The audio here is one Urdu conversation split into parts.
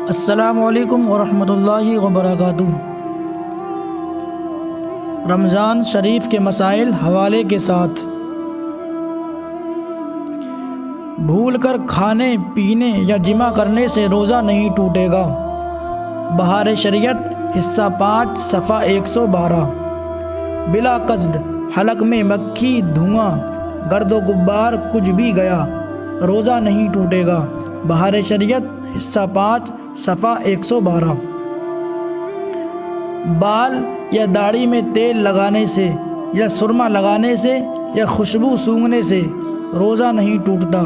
السلام علیکم ورحمۃ اللہ وبرکاتہ۔ رمضان شریف کے مسائل حوالے کے ساتھ۔ بھول کر کھانے پینے یا جمع کرنے سے روزہ نہیں ٹوٹے گا۔ بہار شریعت حصہ 5 صفحہ 112۔ بلا قصد حلق میں مکھی، دھواں، گرد و غبار کچھ بھی گیا، روزہ نہیں ٹوٹے گا۔ بہار شریعت حصہ 5 صفحہ 112۔ بال یا داڑھی میں تیل لگانے سے یا سرما لگانے سے یا خوشبو سونگھنے سے روزہ نہیں ٹوٹتا،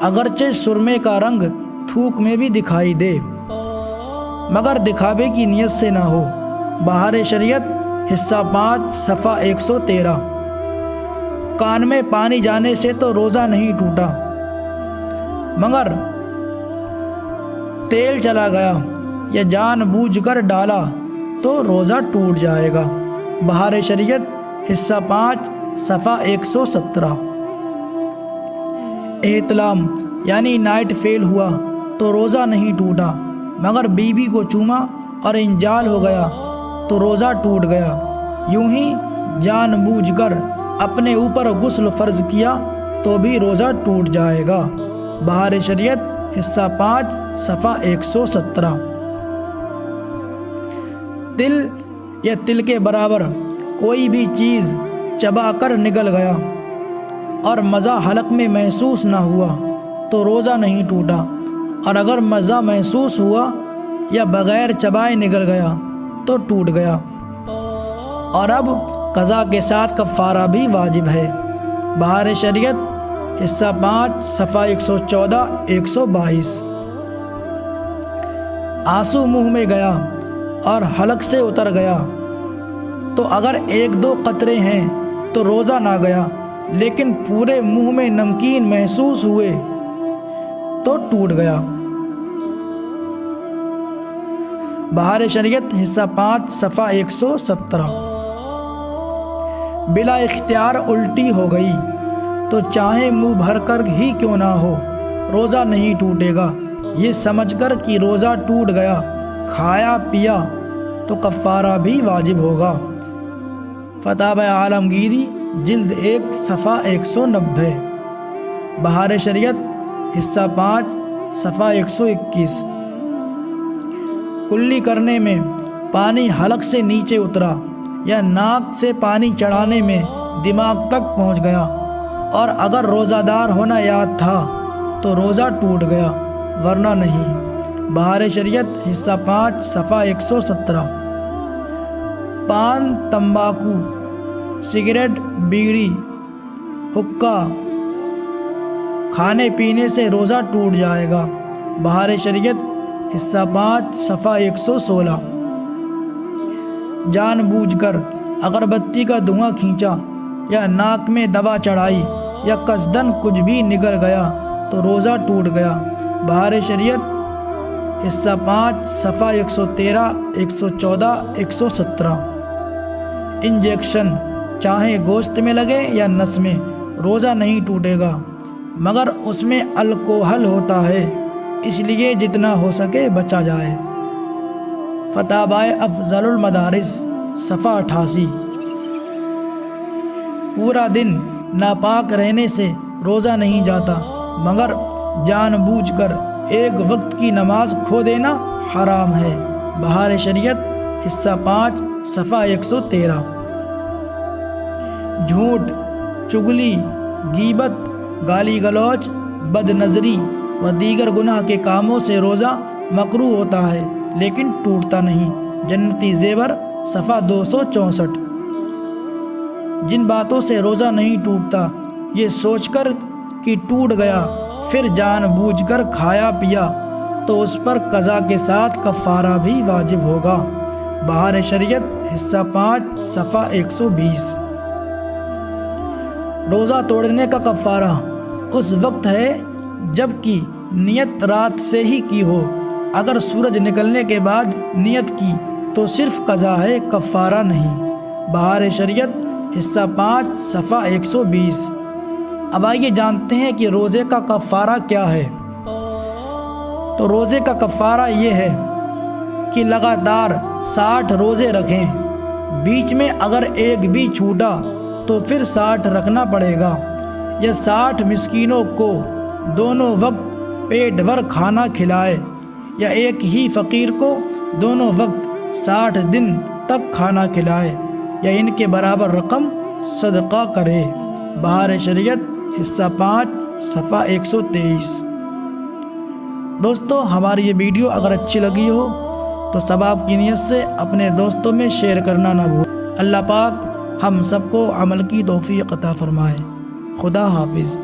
اگرچہ سرمے کا رنگ تھوک میں بھی دکھائی دے، مگر دکھاوے کی نیت سے نہ ہو۔ بہار شریعت حصہ 5 صفحہ 113۔ کان میں پانی جانے سے تو روزہ نہیں ٹوٹا، مگر تیل چلا گیا یا جان بوجھ کر ڈالا تو روزہ ٹوٹ جائے گا۔ بہار شریعت حصہ 5 صفحہ 117۔ احتلام یعنی نائٹ فیل ہوا تو روزہ نہیں ٹوٹا، مگر بیوی کو چوما اور انجال ہو گیا تو روزہ ٹوٹ گیا۔ یوں ہی جان بوجھ کر اپنے اوپر غسل فرض کیا تو بھی روزہ ٹوٹ جائے گا۔ بہار شریعت حصہ 5 صفحہ 117۔ تل یا تل کے برابر کوئی بھی چیز چبا کر نگل گیا اور مزہ حلق میں محسوس نہ ہوا تو روزہ نہیں ٹوٹا، اور اگر مزہ محسوس ہوا یا بغیر چبائے نگل گیا تو ٹوٹ گیا۔ اور اب قضا کے ساتھ کفارہ بھی واجب ہے۔ بہار شریعت حصہ 5 صفحہ 114 122۔ آنسو منہ میں گیا اور حلق سے اتر گیا تو اگر 1-2 قطرے ہیں تو روزہ نہ گیا، لیکن پورے منہ میں نمکین محسوس ہوئے تو ٹوٹ گیا۔ بہار شریعت حصہ 5 صفحہ 117۔ بلا اختیار الٹی ہو گئی تو چاہے منہ بھر کر ہی کیوں نہ ہو روزہ نہیں ٹوٹے گا، یہ سمجھ کر کہ روزہ ٹوٹ گیا، کھایا پیا تو کفارہ بھی واجب ہوگا۔ فتاوی عالمگیری جلد 1 صفحہ 190۔ بہار شریعت حصہ 5 صفحہ 121۔ کلی کرنے میں پانی حلق سے نیچے اترا یا ناک سے پانی چڑھانے میں دماغ تک پہنچ گیا، اور اگر روزہ دار ہونا یاد تھا تو روزہ ٹوٹ گیا، ورنہ نہیں۔ بہار شریعت حصہ 5 صفحہ 117۔ پان، تمباکو، سگریٹ، بیڑی، حقہ کھانے پینے سے روزہ ٹوٹ جائے گا۔ بہار شریعت حصہ 5 صفحہ 116۔ جان بوجھ کر اگربتی کا دھواں کھینچا یا ناک میں دوا چڑھائی یا قصدن کچھ بھی نگل گیا تو روزہ ٹوٹ گیا۔ بہار شریعت حصہ 5 صفحہ 113 114 117۔ انجیکشن چاہے گوشت میں لگے یا نس میں روزہ نہیں ٹوٹے گا، مگر اس میں الکوہل ہوتا ہے، اس لیے جتنا ہو سکے بچا جائے۔ فتاوی افضل المدارس صفحہ 88۔ پورا دن ناپاک رہنے سے روزہ نہیں جاتا، مگر جان بوجھ کر ایک وقت کی نماز کھو دینا حرام ہے۔ بہار شریعت حصہ 5 صفحہ 113۔ جھوٹ، چغلی، غیبت، گالی گلوچ، بد نظری و دیگر گناہ کے کاموں سے روزہ مکروہ ہوتا ہے لیکن ٹوٹتا نہیں۔ جنتی زیور صفحہ 264۔ جن باتوں سے روزہ نہیں ٹوٹتا، یہ سوچ کر کہ ٹوٹ گیا پھر جان بوجھ کر کھایا پیا تو اس پر قضا کے ساتھ کفارہ بھی واجب ہوگا۔ بہار شریعت حصہ 5 صفحہ 120۔ روزہ توڑنے کا کفارہ اس وقت ہے جب کہ نیت رات سے ہی کی ہو، اگر سورج نکلنے کے بعد نیت کی تو صرف قضا ہے، کفارہ نہیں۔ بہار شریعت حصہ 5 صفحہ 120۔ اب آئیے جانتے ہیں کہ روزے کا کفارہ کیا ہے۔ تو روزے کا کفارہ یہ ہے کہ لگاتار 60 روزے رکھیں، بیچ میں اگر ایک بھی چھوٹا تو پھر 60 رکھنا پڑے گا، یا 60 مسکینوں کو دونوں وقت پیٹ بھر کھانا کھلائے، یا ایک ہی فقیر کو دونوں وقت 60 دن تک کھانا کھلائے، یا ان کے برابر رقم صدقہ کرے۔ بہار شریعت حصہ 5 صفحہ 123۔ دوستو، ہماری یہ ویڈیو اگر اچھی لگی ہو تو ثواب کی نیت سے اپنے دوستوں میں شیئر کرنا نہ بھولیں۔ اللہ پاک ہم سب کو عمل کی توفیق عطا فرمائے۔ خدا حافظ۔